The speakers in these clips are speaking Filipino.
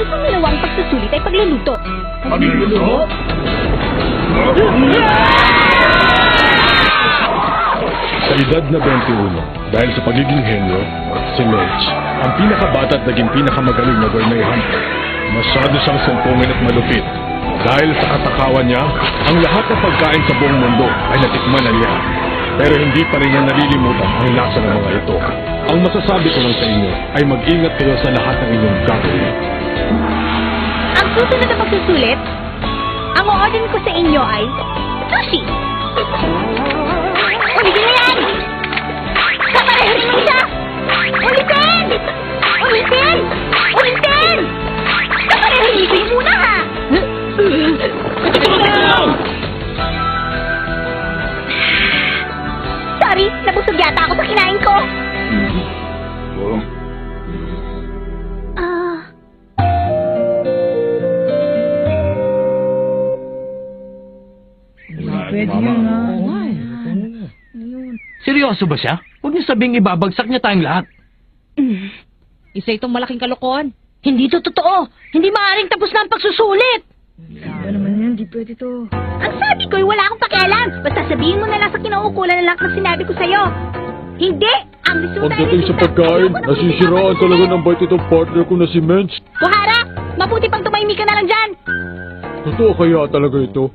Ang sumilawang pagsusulit ay pagluluto. Pagluluto? Sa edad na 21, dahil sa pagiging henyo, si Mench, ang pinakabata at naging pinakamagaling na gourmet hunter. Masyado siyang sumpungin at malupit. Dahil sa katakawan niya, ang lahat ng pagkain sa buong mundo ay natikman na niya. Pero hindi pa rin niya nalilimutan ang lasa ng mga ito. Ang masasabi ko lang sa inyo ay mag-ingat kayo sa lahat ng inyong gagawin. Ang susunod na pagsusulit, ang o-order ko sa inyo ay sushi! Ulitin na yan! Kapareho rin mo siya! Ulitin! Ulitin! Ulitin! Kapareho rin mo muna ha! Sorry, nabusog yata ako sa kinain ko. Pwede yun na. Seryoso ba siya? Huwag niyo sabing ibabagsak niya tayong lahat. Isa itong malaking kalokohan. Hindi to totoo. Hindi maaaring tapos na ang pagsusulit. Ano naman yan? Di pwede to. Ang sabi ko'y wala akong pakialam. Basta sabihin mo na lang sa kinauukulan na lang ng sinabi ko sa'yo. Hindi! Ang resulta Pagdating sa pagkain, nasisiraan talaga ng bait itong partner ko na si Mench. Buhara! Mabuti pang tumahimik ka na lang dyan! Totoo kaya talaga ito?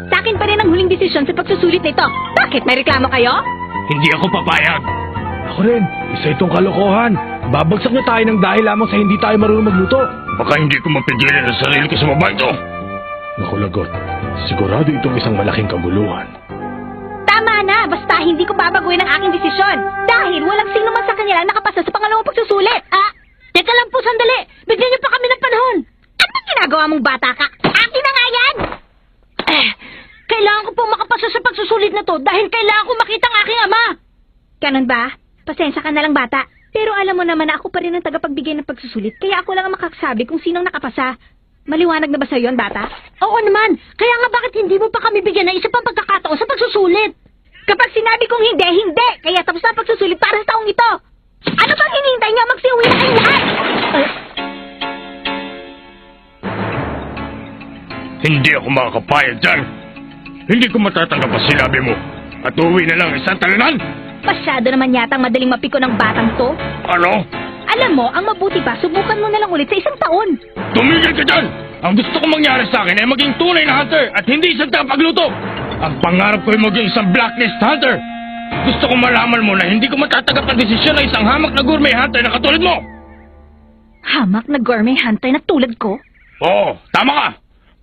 Sa akin pa rin ang huling desisyon sa pagsusulit nito. Bakit? May reklamo kayo? Hindi ako papayag. Ako rin, isa itong kalokohan. Babagsak na tayo ng dahil lamang sa hindi tayo marunong magluto. Baka hindi ko mapigilan ang sarili ko sa babae ito. Naku lagot, sigurado itong isang malaking kaguluhan. Tama na! Basta hindi ko babaguhin ang aking desisyon. Dahil walang sino man sa kanila nakapasa sa pangalawang pagsusulit. Teka lang po, sandali. Bigyan niyo pa kami ng panahon. Anong ginagawa mong bata ka? Akin na nga yan! Kailangan ko pong makapasa sa pagsusulit na to dahil kailangan ko makita ang aking ama. Ganun ba? Pasensya ka na lang, bata. Pero alam mo naman na ako pa rin ang tagapagbigay ng pagsusulit, kaya ako lang ang makakasabi kung sinong nakapasa. Maliwanag na ba sa'yo yun, bata? Oo naman. Kaya nga bakit hindi mo pa kami bigyan ng isa pang pagkakataon sa pagsusulit? Kapag sinabi kong hindi, hindi! Kaya tapos na ang pagsusulit para sa taong ito! Ano bang hinihintay niyo? Magsiuwi na kayong lahat! Hindi ako makakapayag dyan. Hindi ko matatanggap ang sinabi mo. At uwi na lang isang talanan. Masyado naman yatang madaling mapiko ng batang to. Ano? Alam mo, ang mabuti pa, subukan mo na lang ulit sa isang taon. Tumigil ka dyan! Ang gusto kong mangyari sa akin ay maging tunay na hunter at hindi isang tagapagluto. Ang pangarap ko ay maging isang blacklist hunter. Gusto kong malaman mo na hindi ko matatanggap ang desisyon ng isang hamak na gourmet hunter na katulad mo. Hamak na gourmet hunter na tulad ko? Oo, tama ka.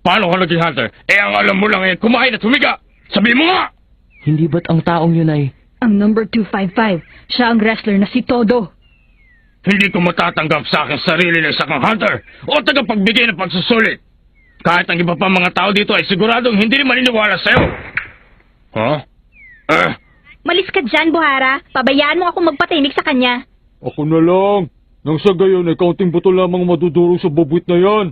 Paano ka naging hunter? Ang alam mo lang ay kumain at humiga. Sabihin mo nga! Hindi ba't ang taong yun ay... Ang number 255, siya ang wrestler na si Todo. Hindi ko matatanggap sa aking sarili na isang hunter o tagapagbigay ng pagsusulit. Kahit ang iba pa mga tao dito ay siguradong hindi rin maniniwala sa'yo. Huh? Malis ka dyan, Buhara. Pabayaan mo ako magpatahimik sa kanya. Ako na lang. Nang sa gayon ay kaunting buto lamang madudurog sa bubuit na yan.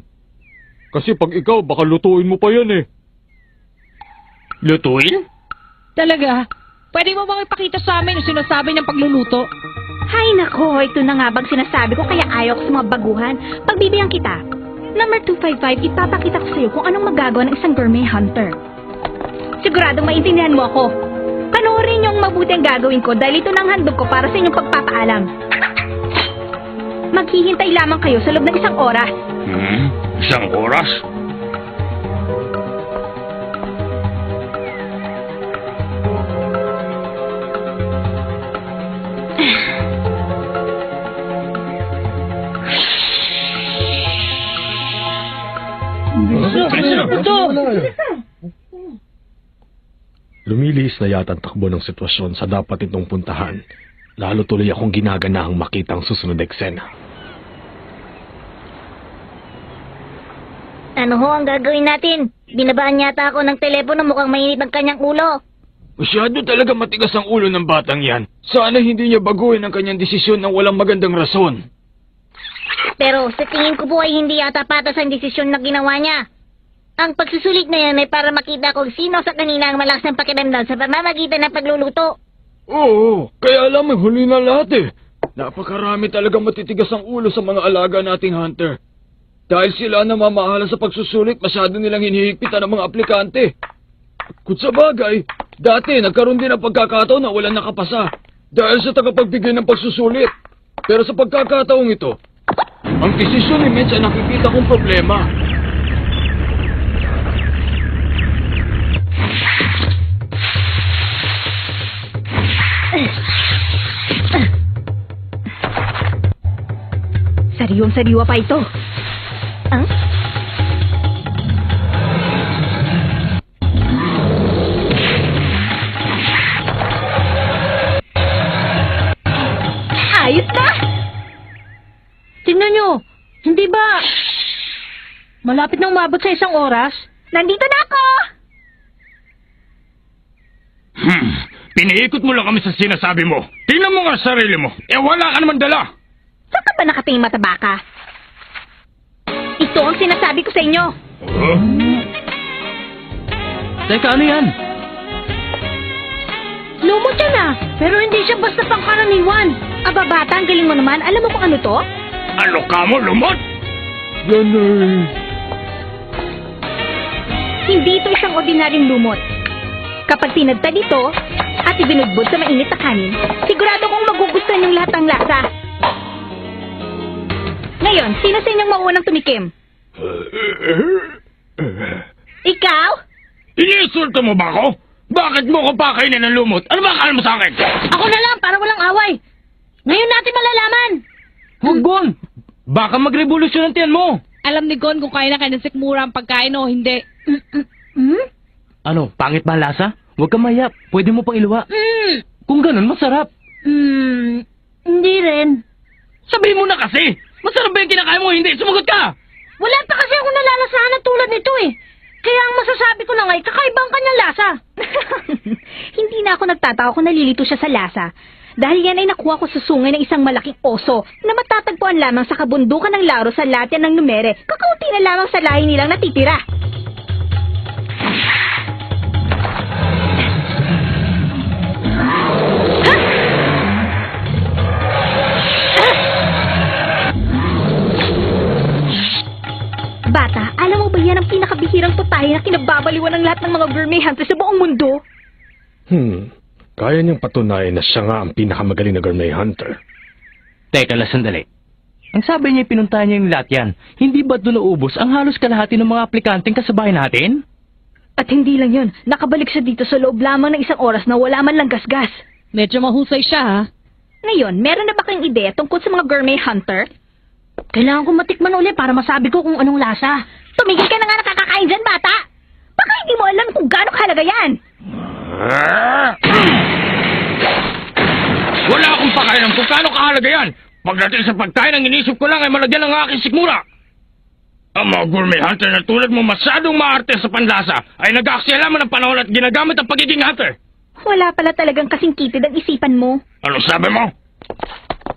Kasi pag ikaw, baka lutuin mo pa yan eh. Lutuin? Talaga? Pwede mo bang ipakita sa amin yung sinasabi niyang pagluluto? Hay nako, ito na nga bang sinasabi ko kaya ayaw ko sa mga baguhan. Pagbibigyan kita. Number 255, ipapakita ko sa'yo kung anong magagawa ng isang gourmet hunter. Siguradong maintindihan mo ako. Panoorin niyo ang mabuti ang gagawin ko dahil ito na ang handog ko para sa inyong pagpapaalam. Maghihintay lamang kayo sa loob ng isang oras. Isang oras? Lumilihis na yata ang takbo ng sitwasyon sa dapat itong puntahan. Lalo tuloy akong ginaganahang makita ang susunod na eksena. Ano ho ang gagawin natin? Binabaan yata ako ng telepono, mukhang mainit ang kanyang ulo. Masyado talaga matigas ang ulo ng batang yan. Sana hindi niya baguhin ang kanyang desisyon ng walang magandang rason. Pero sa tingin ko po ay hindi yata patas ang desisyon na ginawa niya. Ang pagsusulit na yan ay para makita kung sino sa kanina ang malakas ng pakiramdam sa pamamagitan ng pagluluto. Oo, kaya alam mo, huli na lahat eh. Napakarami talaga matitigas ang ulo sa mga alaga nating hunter. Dahil sila ang namamahala sa pagsusulit, masyado nilang hinihigpitan ng mga aplikante. Kung sa bagay, dati nagkaroon din ng pagkakataon na walang nakapasa dahil sa tagapagbigay ng pagsusulit. Pero sa pagkakataong ito, ang desisyon ni Mitch ay nakikita kong problema. Sariwang-sariwa pa ito. Ah? Ayos na! Tingnan nyo, hindi ba malapit nang umabot sa 1 oras? Nandito na ako! Piniikot mo lang kami sa sinasabi mo. Tingnan mo nga ang sarili mo. Wala ka naman dala. Saan ka ba nakatingin mataba ka? Ito ang sinasabi ko sa inyo. Teka, ano yan? Lumot yan ah, pero hindi siya basta pangkaraniwan. Aba bata, ang galing mo naman. Alam mo kung ano to? Ano ka mo, lumot? Yan ay... Hindi ito isang ordinaryong lumot. Kapag tinadtad ito at ibinudbod sa mainit na kanin, sigurado kong magugustuhan yung lahat ng lasa. Ngayon, sino sa inyong mauunang tumikim? Ikaw? Iniinsulto mo ba ako? Bakit mo ko pakainin ng lumot? Ano ba akala mo sa akin? Ako na lang para walang away. Ngayon natin malalaman. Huwag, Gon! Baka magrevolusyon ang tiyan mo! Alam ni Gon kung kaya na kay ng sikmura ang pagkain o hindi. Ano, pangit ba ang lasa? Huwag ka mayap. Pwede mo pang iluwa. Kung ganun, masarap. Hindi rin. Sabihin mo na kasi! Masarap ba yung kinakain mo? Hindi, sumagot ka! Wala pa kasi ako nalalasahan na tulad nito eh. Kaya ang masasabi ko na nga, kakaiba ang kanyang lasa. Hindi na ako nagtataka kung nalilito siya sa lasa. Dahil yan ay nakuha ko sa sungay ng isang malaking oso na matatagpuan lamang sa kabundukan ng Laro sa Latya ng Numere. Kakaunti na lamang sa lahi nilang natitira. Bata, alam mo ba yan ang pinakabihirang putahe na kinababaliwan ng lahat ng mga gourmet hunters sa buong mundo? Kaya niyang patunayan na siya nga ang pinakamagaling na gourmet hunter. Teka lang, sandali. Ang sabi niya, pinuntahan niya yung Latyan. Hindi ba doon naubos ang halos kalahati ng mga aplikanteng kasabay natin? At hindi lang yun, nakabalik siya dito sa loob lamang ng 1 oras na wala man lang gasgas. Medyo mahusay siya ha. Ngayon, meron na ba kayong ideya tungkol sa mga gourmet hunter? Kailangan ko matikman ulit para masabi ko kung anong lasa. Tumigil ka na nga nakakakain dyan, bata! Baka hindi mo alam kung gaano kahalaga yan! Wala akong pakailan kung kano kahalaga yan. Pagdating sa pagkain, ang inisip ko lang ay malagyan ng aking sikmura. Ang mga gourmet hunter na tulad mo masyadong maarte sa panlasa ay nag-aaksaya lamang ng panahon at ginagamit ang pagiging hunter. Wala pala talagang kasing kitid ang isipan mo. Ano sabi mo?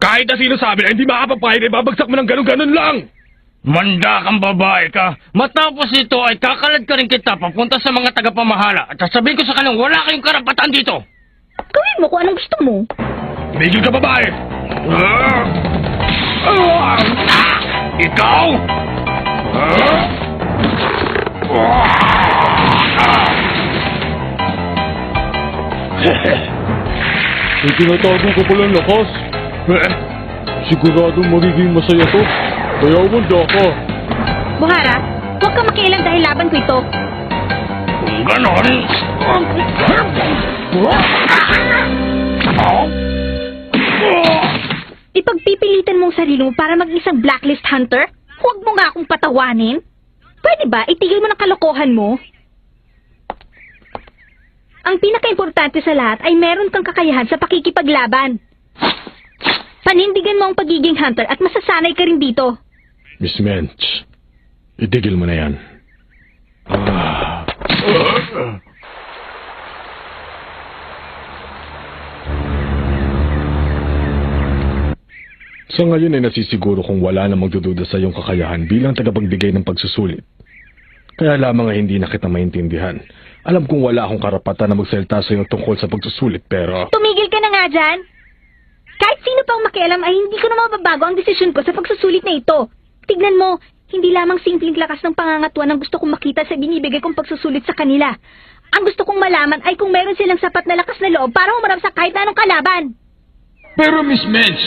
Kahit na sino sabi na hindi makapapahid, ay babagsak mo ng ganun-ganun lang! Manda kang babae ka. Matapos ito ay kakalad ka rin kita papunta sa mga tagapamahala at sasabihin ko sa kanilang wala kayong karapatan dito. Gawin mo kung anong gusto mo. Tumigil ka, babae! Ikaw? Tinatago ko palang lakas. Siguradong magiging masaya to. Kaya umanda ka. Buhara, huwag ka makialam dahil laban ko ito. Kung ganon... Ipagpipilitan mong sarili mo para maging isang blacklist hunter? Huwag mo nga akong patawanin. Pwede ba itigil mo ng kalokohan mo? Ang pinaka-importante sa lahat ay meron kang kakayahan sa pakikipaglaban. Panindigan mo ang pagiging hunter at masasanay ka rin dito. Miss Mench, itigil mo na yan. Sa ngayon ay nasisiguro kung wala na magdududa sa iyong kakayahan bilang tagapagbigay ng pagsusulit. Kaya lamang ay hindi na kita maintindihan. Alam kong wala akong karapatan na magsalita sa iyo tungkol sa pagsusulit, pero... Tumigil ka na nga dyan! Kahit sino pang makialam ay hindi ko na mababago ang desisyon ko sa pagsusulit na ito. Tignan mo, Hindi lamang simpleng lakas ng pangangatuan ang gusto kong makita sa binibigay kong pagsusulit sa kanila. Ang gusto kong malaman ay kung meron silang sapat na lakas na loob para humarap sa kahit na anong kalaban. Pero Miss Mensch,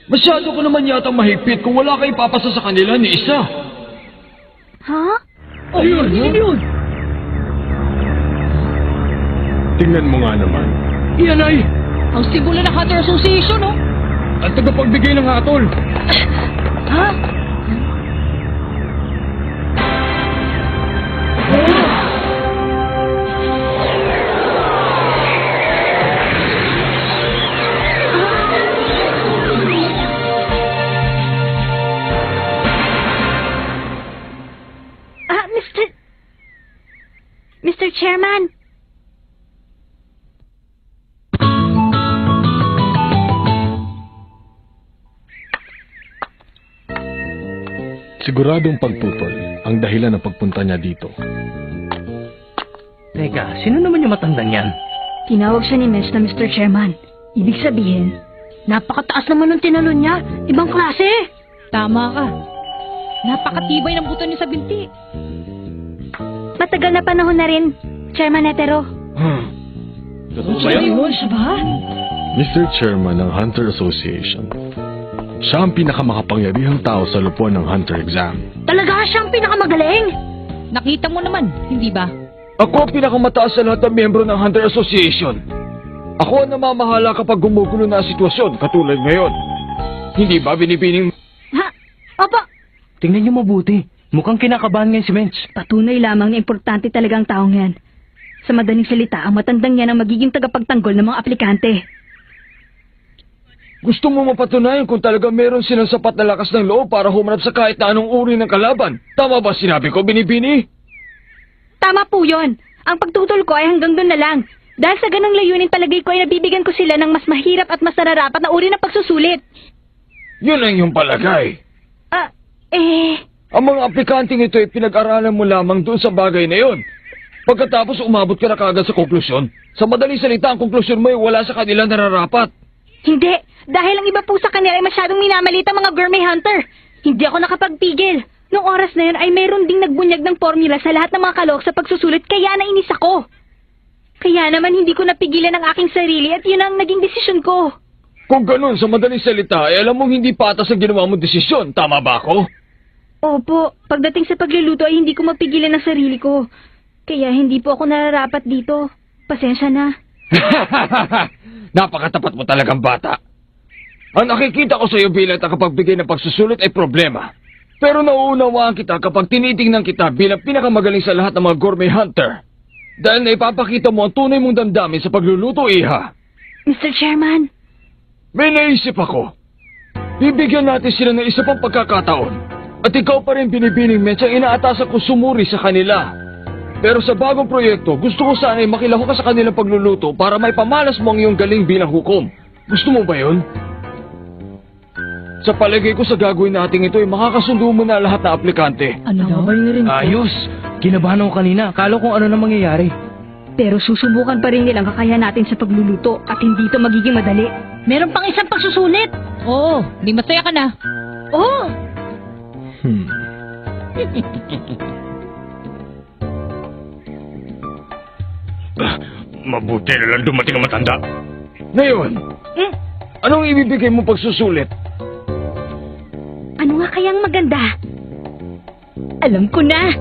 masyado ko naman yata mahigpit kung wala kayo papasa sa kanila ni isa. Ha? Ayun, yun. Tingnan mo nga naman. Iyan ay Ang simbolo ng Hunter Association, oh. ang tagapagbigay ng hatol. Ha? Mr. Chairman. Siguradong pagtutol ang dahilan ng pagpunta niya dito. Teka, sino naman yung matandang yan? Tinawag siya ni Mesh na Mr. Chairman. Ibig sabihin, napakataas naman ng tinalon niya. Ibang klase. Tama ka. Napakatibay ng buto niya sa binti. Matagal na panahon na rin, Chairman Netero. Siya ba? Mr. Chairman ng Hunter Association. Siya ang pinakamakapangyarihang tao sa lupuan ng Hunter exam. Talaga siyang pinakamagaling. Nakita mo naman, hindi ba? Ako ang pinakamataas sa lahat ng miyembro ng Hunter Association. Ako ang namamahala kapag gumugulo na ang sitwasyon, katulad ngayon. Hindi ba binibining... Ha? Opo. Tingnan niyo mabuti. Mukhang kinakabahan ngayon si Mensch. Patunay lamang na importante talagang taong yan. Sa madaling salita, ang matandang yan ang magiging tagapagtanggol ng mga aplikante. Gusto mo mapatunayan kung talaga meron silang sapat na lakas ng loob para humarap sa kahit na anong uri ng kalaban. Tama ba sinabi ko, Binibini? Tama po yun. Ang pagtutol ko ay hanggang doon na lang. Dahil sa ganong layunin palagay ko ay nabibigyan ko sila ng mas mahirap at mas nararapat na uri ng pagsusulit. Yun ang iyong palagay. Ang mga aplikanting ito ay pinag-aralan mo lamang doon sa bagay na yun. Pagkatapos umabot ka na kagad sa konklusyon. Sa madaling salita, ang konklusyon mo ay wala sa kanila nararapat. Hindi. Dahil ang iba po sa kanila ay masyadong minamalit ang mga gourmet hunter. Hindi ako nakapagpigil. Noong oras na yun ay mayroon ding nagbunyag ng formula sa lahat ng mga kalok sa pagsusulit kaya nainis ako. Kaya naman hindi ko napigilan ang aking sarili at yun ang naging desisyon ko. Kung ganun, sa madaling salita, ay alam mong hindi patas ang ginawa mong desisyon. Tama ba ako? Opo, pagdating sa pagluluto ay hindi ko mapigilan ang sarili ko. Kaya hindi po ako nararapat dito. Pasensya na. Napakatapat mo talagang bata. Ang nakikita ko sa iyo bilang tagapagbigay ng pagsusulit ay problema. Pero nauunawaan kita kapag tinitingnan kita bilang pinakamagaling sa lahat ng mga gourmet hunter. Dahil naipapakita mo ang tunay mong damdamin sa pagluluto, Iha. Mr. Chairman. May naisip ako. Bibigyan natin sila ng isa pang pagkakataon. At ikaw pa rin Binibining Mensch ang inaatasan ko sumuri sa kanila. Pero sa bagong proyekto, gusto ko sana ay makilahok ka sa kanilang pagluluto para may pamalas mo ang iyong galing bilang hukom. Gusto mo ba yun? Sa palagay ko sa gagawin natin ito ay makakasundo mo na lahat na aplikante. Ano? Ayos! Kinabahan ako kanina. Akala kung ano na mangyayari. Pero susubukan pa rin nilang kakayahan natin sa pagluluto at hindi ito magiging madali. Meron pang isang pagsusulit. Oo, di masaya ka na. Oh! Mabuti na lang dumating ang matanda. Ngayon, anong ibibigay mo pagsusulit? Ano nga kayang maganda? Alam ko na!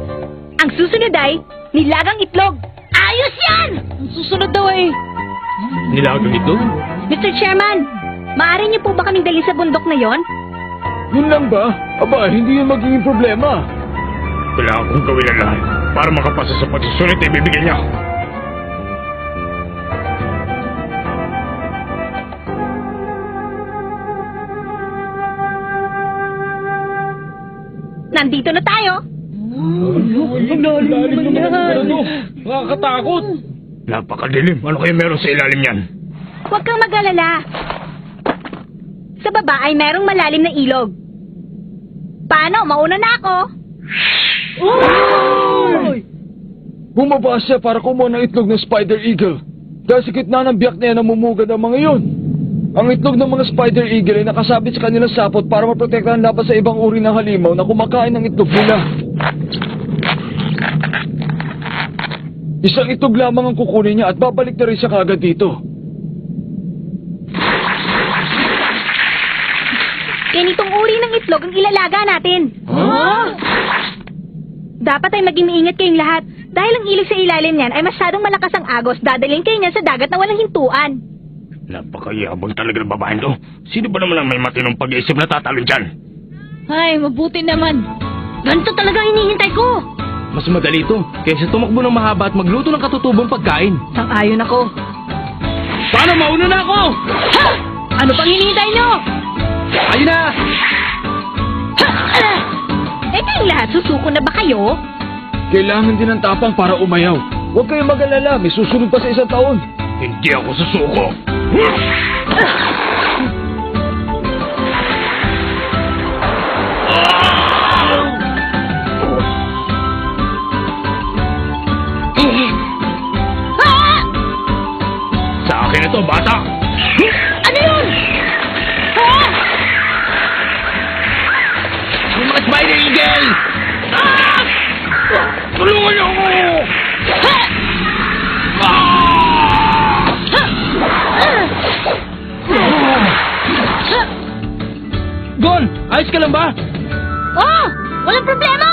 Ang susunod ay nilagang itlog! Ayos yan! Ang susunod daw eh. Nilagang ito? Mr. Chairman, maaari niyo po ba kaming dalhin sa bundok na yon? Yun lang ba? Aba, hindi yun magiging problema. Kailangan kong gawin ang lahat para makapasa sa pagsusulit na ibibigay niya. Nandito na tayo! Nakakatakot. Napakadilim. Ano kayo meron sa ilalim niyan? Huwag kang mag-alala. Sa baba ay merong malalim na ilog. Paano? Mauna na ako? Bumaba siya para kumuha ng itlog ng Spider Eagle. Dahil sa gitna ng biyak na yan namumugad ang mga yun. Ang itlog ng mga spider eagle ay nakasabit sa kanilang sapot para maprotektahan laban sa ibang uri ng halimaw na kumakain ng itlog nila. Isang itlog lamang ang kukunin niya at babalik na rin siya kagad dito. Ganitong uri ng itlog ang ilalaga natin. Dapat ay maging maingat kayong lahat. Dahil ang ilig sa ilalim niyan ay masyadong malakas ang agos, dadalhin kayo niyan sa dagat na walang hintuan. Napakayabang talaga ng babaeng to. Sino ba naman ang may matinong pag-iisip na tatalo dyan? Ay, mabuti naman. Ganito talaga hinihintay ko. Mas madali ito kaysa tumakbo ng mahaba at magluto ng katutubong pagkain. Sang-ayon ako. Paano, mauna na ako? Ha! Ano pang hinihintay nyo? Ayun na! Eh kayong lahat, susuko na ba kayo? Kailangan din ng tapang para umayaw. Huwag kayong mag-alala, may susunod pa sa isang taon. Hindi ako susuko. Sa akin ito, bata. Ano yun? Ha? Yung mga spider eagle! Tulungan niyo ako! Gon, ayos ka lang ba? Oh! Walang problema!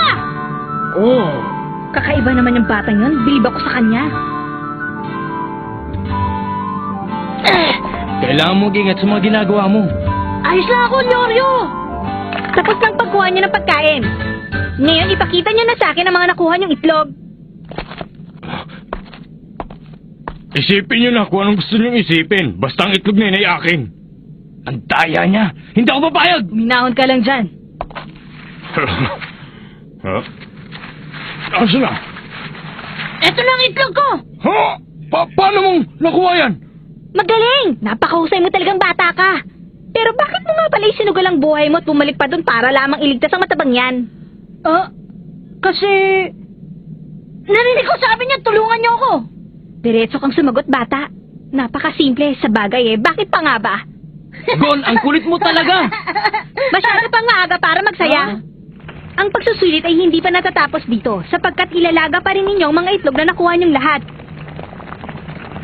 Oh, Kakaiba naman yung batang yun. Bilib ako sa kanya. Kailangan mo mag-ingat sa mga ginagawa mo. Ayos lang ako, Loryo! Tapos lang pagkuha niyo ng pagkain. Ngayon, ipakita niyo na sa akin ang mga nakuha niyong itlog. Isipin niyo na kung anong gusto niyong isipin. Basta ang itlog na yun ay akin. Ang daya niya. Hindi ako papayag. Minahon ka lang dyan. Ha? Asa na? Eto na ang itlog ko! Ha? Paano mong nakuha yan? Magaling! Napakahusay mo talagang bata ka. Pero bakit mo nga pala isinugal ang buhay mo at bumalik pa doon para lamang iligtas ang matabang yan? Kasi... Narinig ko sabi niya, tulungan niyo ako. Diretso kang sumagot, bata. Napakasimple sa bagay eh. Bakit pa nga ba? Gon, ang kulit mo talaga. Masyado pang maaga para magsaya. Ang pagsusulit ay hindi pa natatapos dito sapagkat ilalaga pa rin ninyo ang mga itlog na nakuha niyong lahat.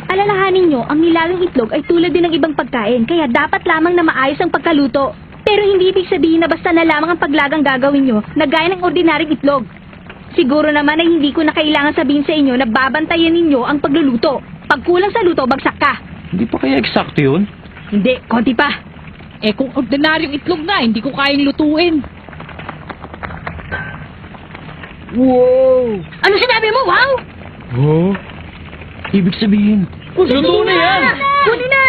Alalahanin nyo, ang nilagang itlog ay tulad din ng ibang pagkain kaya dapat lamang na maayos ang pagkaluto. Pero hindi ibig sabihin na basta na lamang ang paglagang gagawin nyo na gaya ng ordinaryong itlog. Siguro naman ay hindi ko na kailangan sabihin sa inyo na babantayan ninyo ang pagluluto. Pag kulang sa luto, bagsak ka. Hindi pa kaya eksakto yun? Hindi, konti pa. Eh kung ordinaryong itlog na, hindi ko kayang lutuin. wow! Ano sinabi mo, wow? Oh? Ibig sabihin, luto na yan! Kunin na!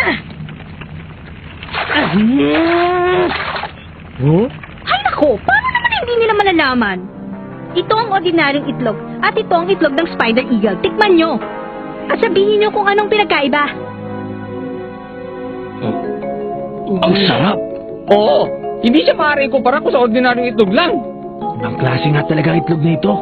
Huh? Ay nako, paano naman hindi nila malalaman? Ito ang ordinaryong itlog at ito ang itlog ng spider eagle. Tikman nyo. At sabihin nyo kung anong pinagkaiba. Ang sarap! Oo, hindi siya maaari kumpara ko sa ordinaryong itlog lang. Ang klase nga talaga ang itlog na ito.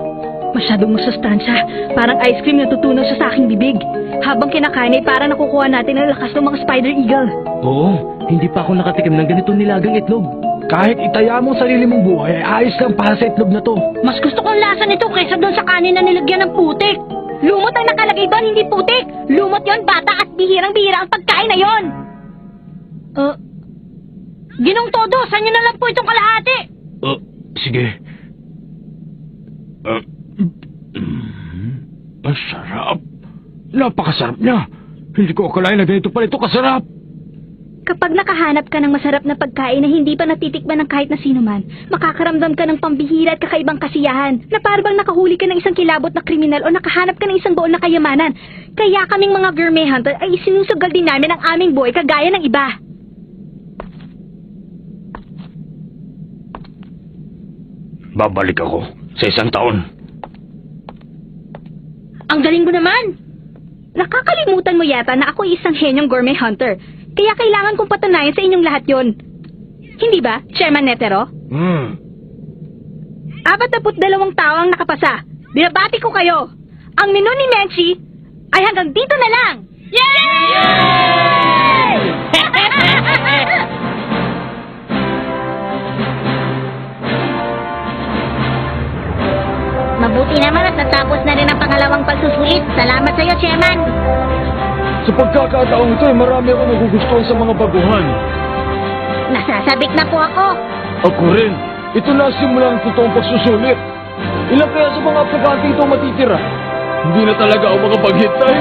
Masyadong masustansya. Parang ice cream na tutunaw sa aking bibig. Habang kinakain ay parang nakukuha natin ang lakas ng mga spider eagle. Oo, hindi pa ako nakatikim ng ganitong nilagang itlog. Kahit itaya mo ang sarili mong buhay, ay ayos lang para sa itlog na to. Mas gusto kong lasa nito kaysa doon sa kanin na nilagyan ng putik. Lumot ang nakalagay doon, hindi putik. Lumot yon, bata, at bihirang-bihira ang pagkain na yon. Ginong todo, saan nyo na lang po itong kalahati? Sige. Ang sarap. Napakasarap niya. Hindi ko akalain na ganito pala ito kasarap. Kapag nakahanap ka ng masarap na pagkain na hindi pa natitikman ng kahit na sino man, makakaramdam ka ng pambihira at kakaibang kasiyahan na parang nakahuli ka ng isang kilabot na kriminal o nakahanap ka ng isang baon na kayamanan. Kaya kaming mga gourmet hunter ay isinusugal din namin ang aming buhay kagaya ng iba. Babalik ako sa isang taon. Ang galing mo naman! Nakakalimutan mo yata na ako ay isang henyong gourmet hunter. Kaya kailangan kong patunayan sa inyong lahat yon. Hindi ba, Chairman Netero? 42 tao ang nakapasa. Binabati ko kayo. Ang menu ni Menchi ay hanggang dito na lang. Yay! Mabuti naman at natapos na rin ang pangalawang pagsusulit. Salamat sa iyo, Chairman. Sa pagkakataong ito, marami ako nagugustuhan sa mga baguhan. Nasasabik na po ako. Ako rin. Ito na ang simula ng totoong pagsusulit. Ilan kaya sa mga aplikante ito matitira? Hindi na talaga ako makapaghintay.